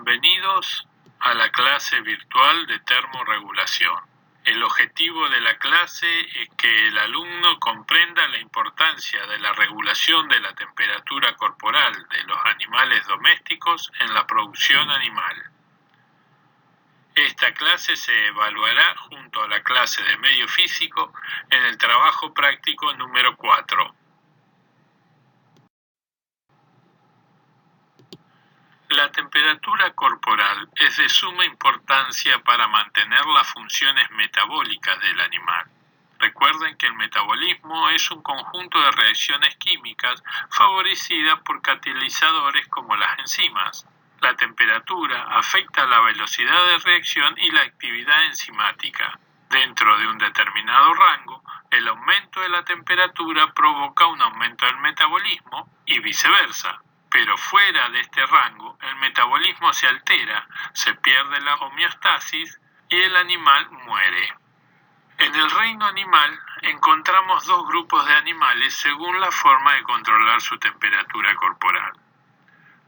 Bienvenidos a la clase virtual de termorregulación. El objetivo de la clase es que el alumno comprenda la importancia de la regulación de la temperatura corporal de los animales domésticos en la producción animal. Esta clase se evaluará junto a la clase de medio físico en el trabajo práctico número 4. La temperatura corporal es de suma importancia para mantener las funciones metabólicas del animal. Recuerden que el metabolismo es un conjunto de reacciones químicas favorecidas por catalizadores como las enzimas. La temperatura afecta la velocidad de reacción y la actividad enzimática. Dentro de un determinado rango, el aumento de la temperatura provoca un aumento del metabolismo y viceversa. Pero fuera de este rango, el metabolismo se altera, se pierde la homeostasis y el animal muere. En el reino animal encontramos dos grupos de animales según la forma de controlar su temperatura corporal.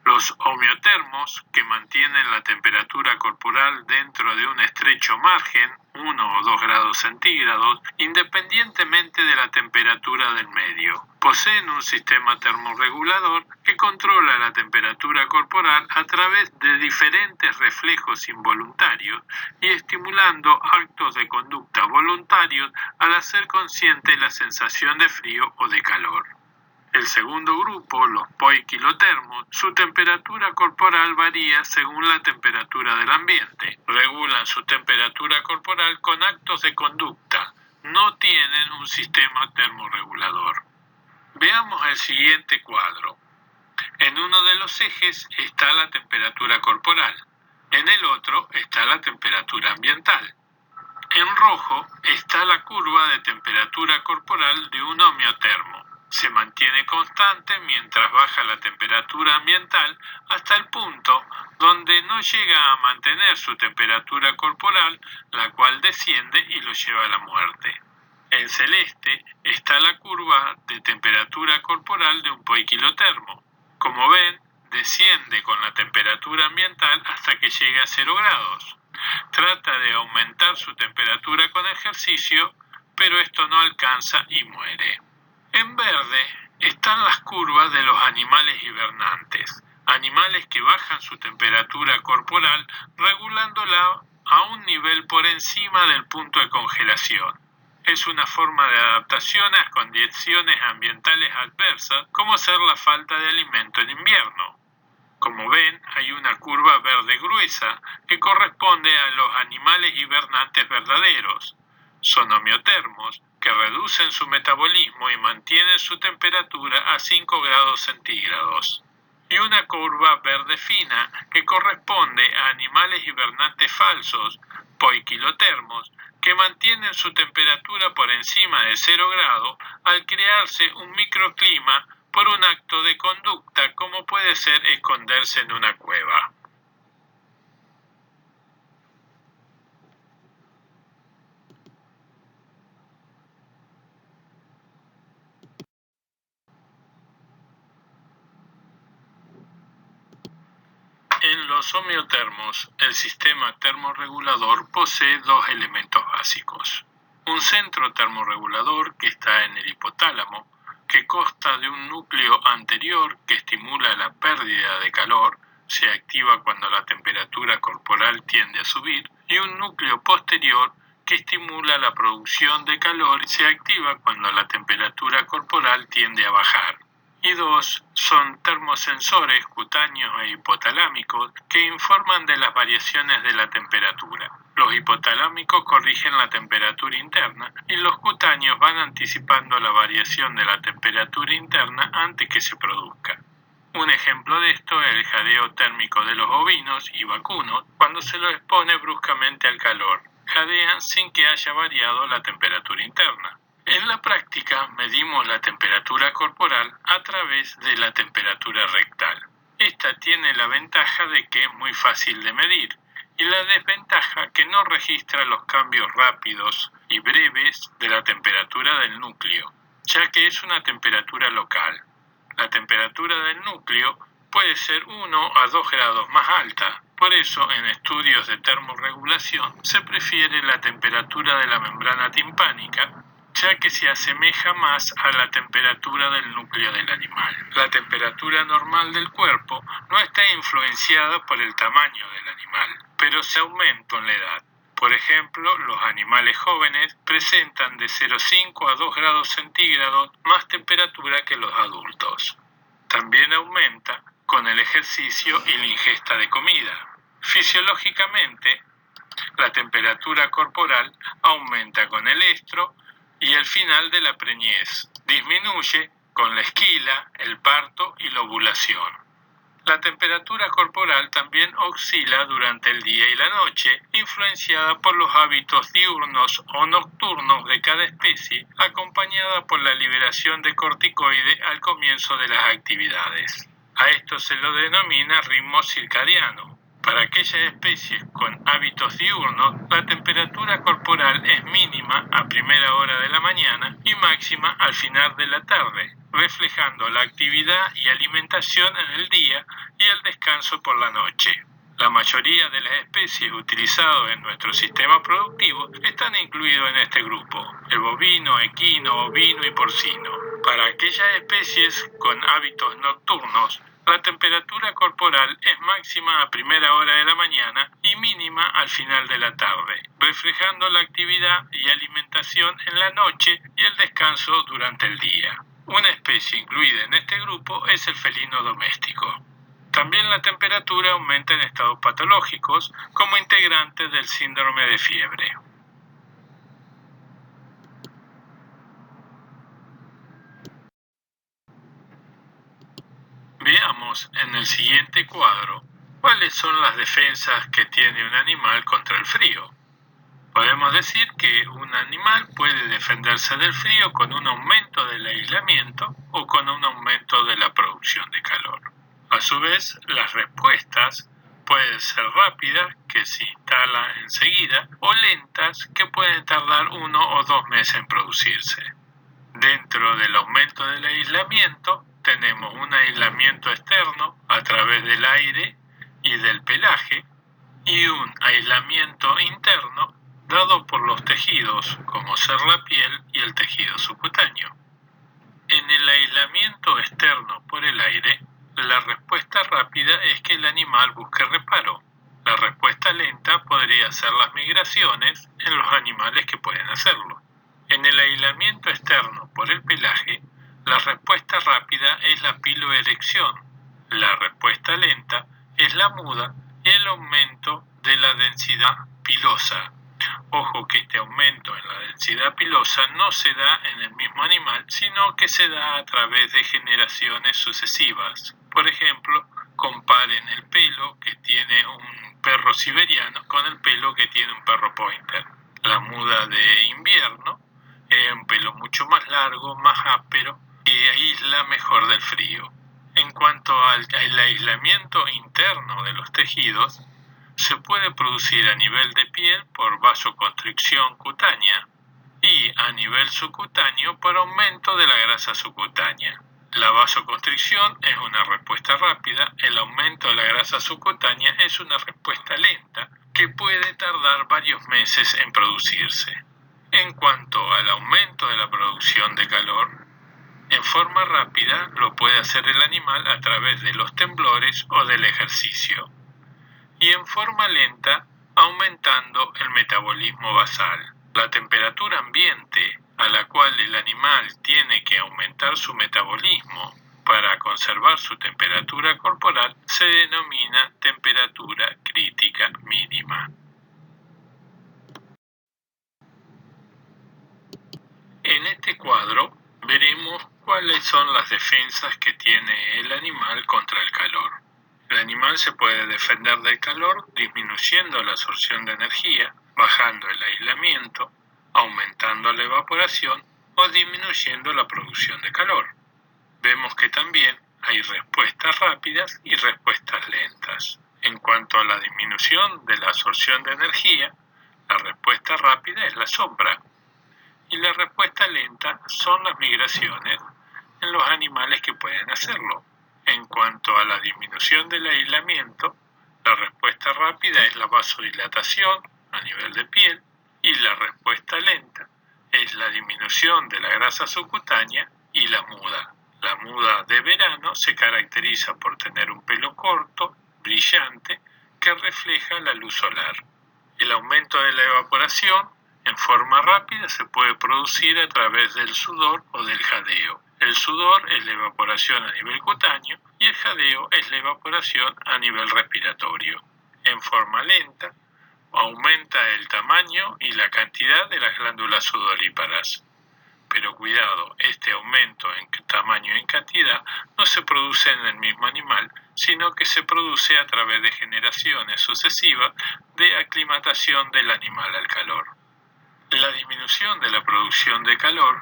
Los homeotermos, que mantienen la temperatura corporal dentro de un estrecho margen, 1 o 2 grados centígrados, independientemente de la temperatura del medio. Poseen un sistema termorregulador que controla la temperatura corporal a través de diferentes reflejos involuntarios y estimulando actos de conducta voluntarios al hacer consciente la sensación de frío o de calor. El segundo grupo, los poikilotermos, su temperatura corporal varía según la temperatura del ambiente. Regulan su temperatura corporal con actos de conducta. No tienen un sistema termorregulador. Veamos el siguiente cuadro. En uno de los ejes está la temperatura corporal. En el otro está la temperatura ambiental. En rojo está la curva de temperatura corporal de un homeotermo. Se mantiene constante mientras baja la temperatura ambiental hasta el punto donde no llega a mantener su temperatura corporal, la cual desciende y lo lleva a la muerte. En celeste está la curva de temperatura corporal de un poikilotermo. Como ven, desciende con la temperatura ambiental hasta que llega a 0 grados. Trata de aumentar su temperatura con ejercicio, pero esto no alcanza y muere. En verde están las curvas de los animales hibernantes, animales que bajan su temperatura corporal regulándola a un nivel por encima del punto de congelación. Es una forma de adaptación a condiciones ambientales adversas, como ser la falta de alimento en invierno. Como ven, hay una curva verde gruesa que corresponde a los animales hibernantes verdaderos. Son homeotermos que reducen su metabolismo y mantienen su temperatura a 5 grados centígrados. Y una curva verde fina que corresponde a animales hibernantes falsos, poikilotermos, que mantienen su temperatura por encima de 0 grados al crearse un microclima por un acto de conducta como puede ser esconderse en una cueva. En los homeotermos, el sistema termorregulador posee dos elementos básicos. Un centro termorregulador que está en el hipotálamo, que consta de un núcleo anterior que estimula la pérdida de calor, se activa cuando la temperatura corporal tiende a subir, y un núcleo posterior que estimula la producción de calor y se activa cuando la temperatura corporal tiende a bajar. Y dos son termosensores cutáneos e hipotalámicos que informan de las variaciones de la temperatura. Los hipotalámicos corrigen la temperatura interna y los cutáneos van anticipando la variación de la temperatura interna antes que se produzca. Un ejemplo de esto es el jadeo térmico de los ovinos y vacunos cuando se los expone bruscamente al calor. Jadean sin que haya variado la temperatura interna. En la práctica medimos la temperatura corporal a través de la temperatura rectal. Esta tiene la ventaja de que es muy fácil de medir y la desventaja que no registra los cambios rápidos y breves de la temperatura del núcleo, ya que es una temperatura local. La temperatura del núcleo puede ser 1 a 2 grados más alta Por eso, en estudios de termorregulación, se prefiere la temperatura de la membrana timpánica, ya que se asemeja más a la temperatura del núcleo del animal. La temperatura normal del cuerpo no está influenciada por el tamaño del animal, pero se aumenta en la edad. Por ejemplo, los animales jóvenes presentan de 0,5 a 2 grados centígrados más temperatura que los adultos. También aumenta con el ejercicio y la ingesta de comida. Fisiológicamente, la temperatura corporal aumenta con el estro y el final de la preñez. Disminuye con la esquila, el parto y la ovulación. La temperatura corporal también oscila durante el día y la noche, influenciada por los hábitos diurnos o nocturnos de cada especie, acompañada por la liberación de corticoides al comienzo de las actividades. A esto se lo denomina ritmo circadiano. Para aquellas especies con hábitos diurnos, la temperatura corporal es mínima a primera hora de la mañana y máxima al final de la tarde, reflejando la actividad y alimentación en el día y el descanso por la noche. La mayoría de las especies utilizadas en nuestro sistema productivo están incluidos en este grupo: el bovino, equino, ovino y porcino. Para aquellas especies con hábitos nocturnos, la temperatura corporal es máxima a primera hora de la mañana y mínima al final de la tarde, reflejando la actividad y alimentación en la noche y el descanso durante el día. Una especie incluida en este grupo es el felino doméstico. También la temperatura aumenta en estados patológicos como integrante del síndrome de fiebre. Veamos en el siguiente cuadro cuáles son las defensas que tiene un animal contra el frío. Podemos decir que un animal puede defenderse del frío con un aumento del aislamiento o con un aumento de la producción de calor. A su vez, las respuestas pueden ser rápidas, que se instalan enseguida, o lentas, que pueden tardar 1 o 2 meses en producirse. Dentro del aumento del aislamiento, tenemos un aislamiento externo a través del aire y del pelaje y un aislamiento interno dado por los tejidos, como ser la piel y el tejido subcutáneo. En el aislamiento externo por el aire, la respuesta rápida es que el animal busque reparo. La respuesta lenta podría ser las migraciones en los animales que pueden hacerlo. En el aislamiento externo por el pelaje, la respuesta rápida es la piloerección. La respuesta lenta es la muda y el aumento de la densidad pilosa. Ojo que este aumento en la densidad pilosa no se da en el mismo animal, sino que se da a través de generaciones sucesivas. Por ejemplo, comparen el pelo que tiene un perro siberiano con el pelo que tiene un perro pointer. La muda de invierno es un pelo mucho más largo, más áspero y aísla mejor del frío. En cuanto al aislamiento interno de los tejidos, se puede producir a nivel de piel por vasoconstricción cutánea y a nivel subcutáneo por aumento de la grasa subcutánea. La vasoconstricción es una respuesta rápida, el aumento de la grasa subcutánea es una respuesta lenta que puede tardar varios meses en producirse. En cuanto al aumento de la producción de calor, en forma rápida lo puede hacer el animal a través de los temblores o del ejercicio, y en forma lenta aumentando el metabolismo basal. La temperatura ambiente a la cual el animal tiene que aumentar su metabolismo para conservar su temperatura corporal se denomina temperatura crítica mínima. En este cuadro veremos cuáles son las defensas que tiene el animal contra el calor. El animal se puede defender del calor disminuyendo la absorción de energía, bajando el aislamiento, aumentando la evaporación o disminuyendo la producción de calor. Vemos que también hay respuestas rápidas y respuestas lentas. En cuanto a la disminución de la absorción de energía, la respuesta rápida es la sombra y la respuesta lenta son las migraciones en los animales que pueden hacerlo. En cuanto a la disminución del aislamiento, La respuesta rápida es la vasodilatación a nivel de piel y la respuesta lenta es la disminución de la grasa subcutánea y la muda. La muda de verano se caracteriza por tener un pelo corto, brillante, que refleja la luz solar. El aumento de la evaporación en forma rápida se puede producir a través del sudor o del jadeo. El sudor es la evaporación a nivel cutáneo y el jadeo es la evaporación a nivel respiratorio. En forma lenta, aumenta el tamaño y la cantidad de las glándulas sudoríparas. Pero cuidado, este aumento en tamaño y en cantidad no se produce en el mismo animal, sino que se produce a través de generaciones sucesivas de aclimatación del animal al calor. La disminución de la producción de calor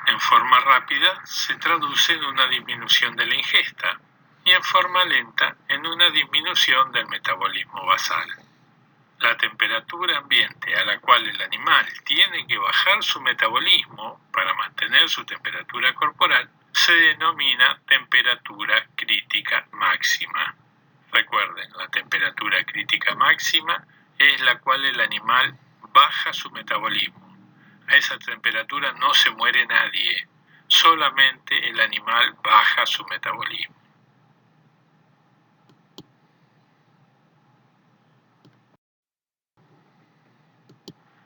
en forma rápida se traduce en una disminución de la ingesta y en forma lenta en una disminución del metabolismo basal. La temperatura ambiente a la cual el animal tiene que bajar su metabolismo para mantener su temperatura corporal se denomina temperatura crítica máxima. Recuerden, la temperatura crítica máxima es la cual el animal baja su metabolismo. A esa temperatura no se muere nadie, solamente el animal baja su metabolismo.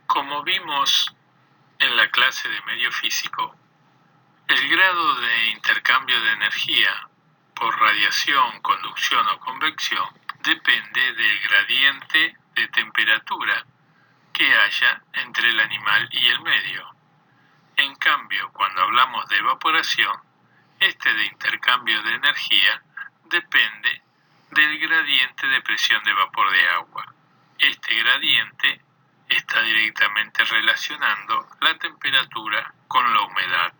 Como vimos en la clase de medio físico, el grado de intercambio de energía por radiación, conducción o convección depende del gradiente de temperatura que haya entre el animal y el medio. En cambio, cuando hablamos de evaporación, este de intercambio de energía depende del gradiente de presión de vapor de agua. Este gradiente está directamente relacionando la temperatura con la humedad.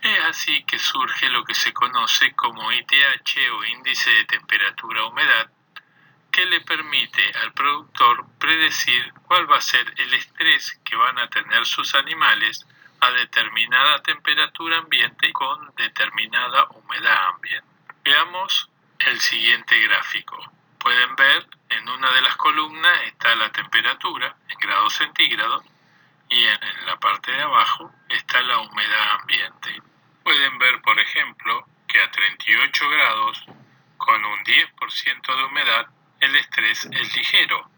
Es así que surge lo que se conoce como ITH o índice de temperatura-humedad, que le permite al productor predecir cuál va a ser el estrés que van a tener sus animales a determinada temperatura ambiente con determinada humedad ambiente. Veamos el siguiente gráfico. Pueden ver en una de las columnas está la temperatura en grados centígrados y en la parte de abajo está la humedad ambiente. Pueden ver, por ejemplo, que a 38 grados con un 10% de humedad el estrés es ligero,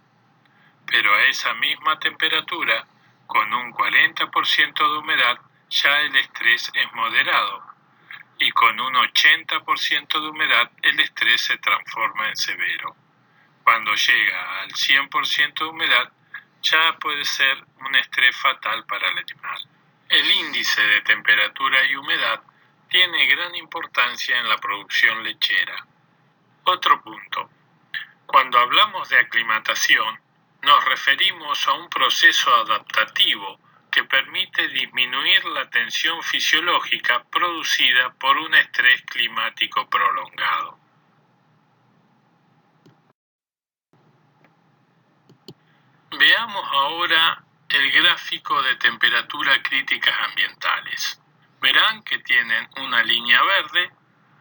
pero a esa misma temperatura con un 40% de humedad ya el estrés es moderado y con un 80% de humedad el estrés se transforma en severo. Cuando llega al 100% de humedad ya puede ser un estrés fatal para el animal. El índice de temperatura y humedad tiene gran importancia en la producción lechera. Otro punto. Cuando hablamos de aclimatación, nos referimos a un proceso adaptativo que permite disminuir la tensión fisiológica producida por un estrés climático prolongado. Veamos ahora el gráfico de temperatura críticas ambientales. Verán que tienen una línea verde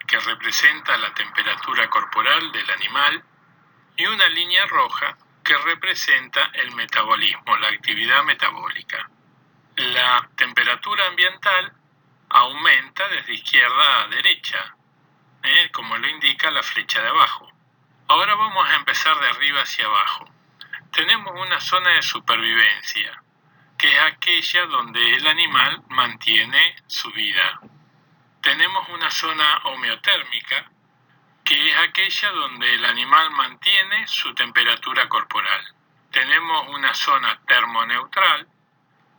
que representa la temperatura corporal del animal y una línea roja que representa el metabolismo, la actividad metabólica. La temperatura ambiental aumenta desde izquierda a derecha, como lo indica la flecha de abajo. Ahora vamos a empezar de arriba hacia abajo. Tenemos una zona de supervivencia, que es aquella donde el animal mantiene su vida. Tenemos una zona homeotérmica, que es aquella donde el animal mantiene su temperatura corporal. Tenemos una zona termoneutral,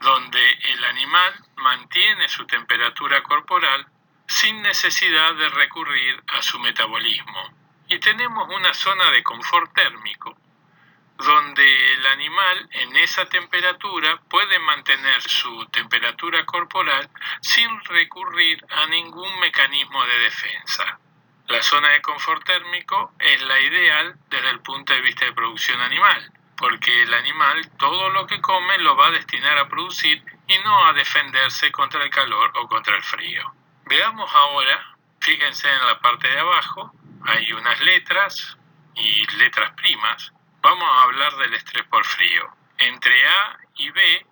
donde el animal mantiene su temperatura corporal sin necesidad de recurrir a su metabolismo. Y tenemos una zona de confort térmico, donde el animal en esa temperatura puede mantener su temperatura corporal sin recurrir a ningún mecanismo de defensa. La zona de confort térmico es la ideal desde el punto de vista de producción animal, porque el animal todo lo que come lo va a destinar a producir y no a defenderse contra el calor o contra el frío. Veamos ahora, fíjense en la parte de abajo, hay unas letras y letras primas, vamos a hablar del estrés por frío. Entre A y B,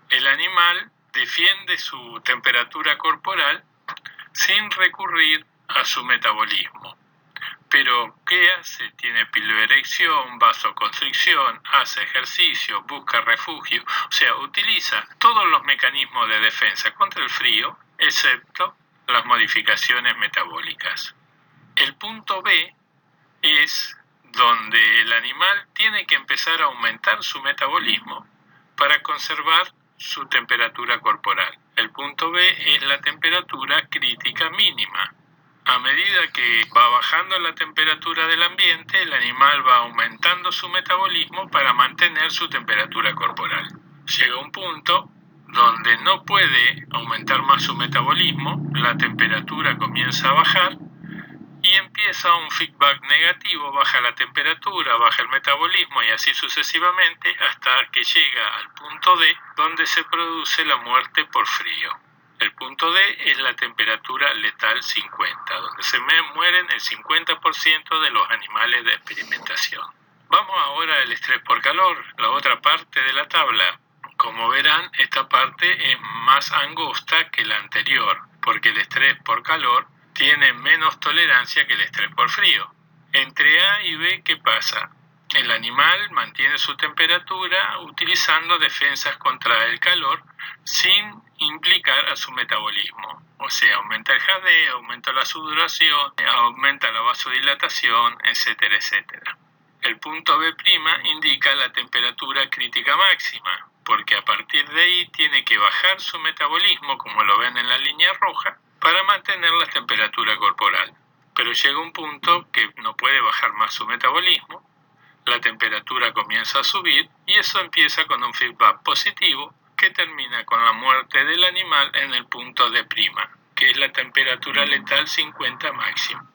el animal defiende su temperatura corporal sin recurrir a su metabolismo. Pero, ¿qué hace? Tiene piloerección, vasoconstricción, hace ejercicio, busca refugio, o sea, utiliza todos los mecanismos de defensa contra el frío, excepto las modificaciones metabólicas. El punto B es donde el animal tiene que empezar a aumentar su metabolismo para conservar su temperatura corporal. El punto B es la temperatura crítica mínima. A medida que va bajando la temperatura del ambiente, el animal va aumentando su metabolismo para mantener su temperatura corporal. Llega un punto donde no puede aumentar más su metabolismo, la temperatura comienza a bajar y empieza un feedback negativo, baja la temperatura, baja el metabolismo y así sucesivamente hasta que llega al punto D, donde se produce la muerte por frío. El punto D es la temperatura letal 50, donde se mueren el 50% de los animales de experimentación. Vamos ahora al estrés por calor, la otra parte de la tabla. Como verán, esta parte es más angosta que la anterior, porque el estrés por calor tiene menos tolerancia que el estrés por frío. Entre A y B, ¿qué pasa? El animal mantiene su temperatura utilizando defensas contra el calor sin implicar a su metabolismo. O sea, aumenta el jadeo, aumenta la sudoración, aumenta la vasodilatación, etcétera, etcétera. El punto B' indica la temperatura crítica máxima, porque a partir de ahí tiene que bajar su metabolismo, como lo ven en la línea roja, para mantener la temperatura corporal. Pero llega un punto que no puede bajar más su metabolismo, la temperatura comienza a subir y eso empieza con un feedback positivo que termina con la muerte del animal en el punto D', que es la temperatura letal 50 máxima.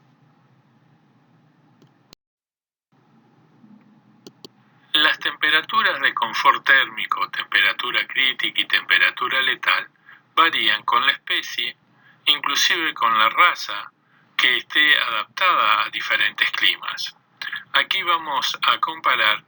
Las temperaturas de confort térmico, temperatura crítica y temperatura letal varían con la especie, inclusive con la raza que esté adaptada a diferentes climas. Aquí vamos a comparar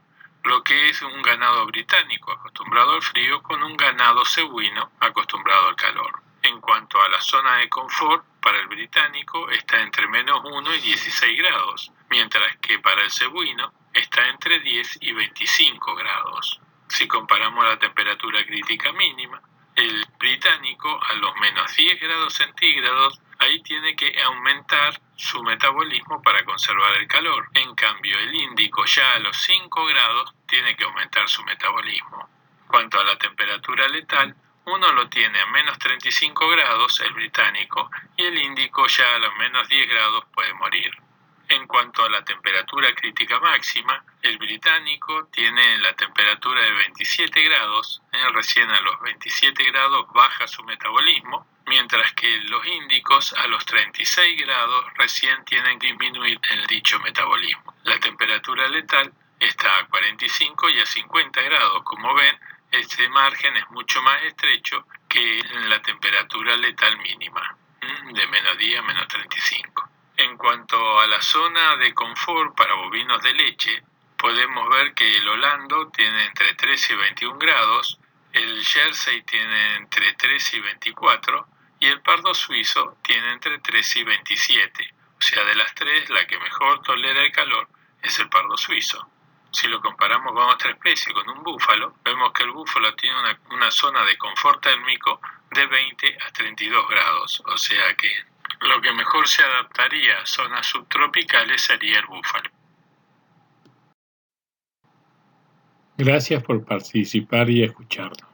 lo que es un ganado británico acostumbrado al frío con un ganado cebuino acostumbrado al calor. En cuanto a la zona de confort, para el británico está entre -1 y 16 grados, mientras que para el cebuino está entre 10 y 25 grados. Si comparamos la temperatura crítica mínima, el británico a los -10 grados centígrados, ahí tiene que aumentar su metabolismo para conservar el calor. En cambio, el índico ya a los 5 grados tiene que aumentar su metabolismo. En cuanto a la temperatura letal, uno lo tiene a -35 grados, el británico, y el índico ya a los -10 grados puede morir. En cuanto a la temperatura crítica máxima, el británico tiene la temperatura de 27 grados, recién a los 27 grados baja su metabolismo, mientras que los índicos a los 36 grados recién tienen que disminuir el dicho metabolismo. La temperatura letal está a 45 y a 50 grados. Como ven, este margen es mucho más estrecho que la temperatura letal mínima, de -10 a -35. En cuanto a la zona de confort para bovinos de leche, podemos ver que el holando tiene entre 13 y 21 grados, el jersey tiene entre 13 y 24 y el pardo suizo tiene entre 13 y 27. O sea, de las tres, la que mejor tolera el calor es el pardo suizo. Si lo comparamos con otra especie, con un búfalo, vemos que el búfalo tiene una zona de confort térmico de 20 a 32 grados, o sea que lo que mejor se adaptaría a zonas subtropicales sería el búfalo. Gracias por participar y escucharnos.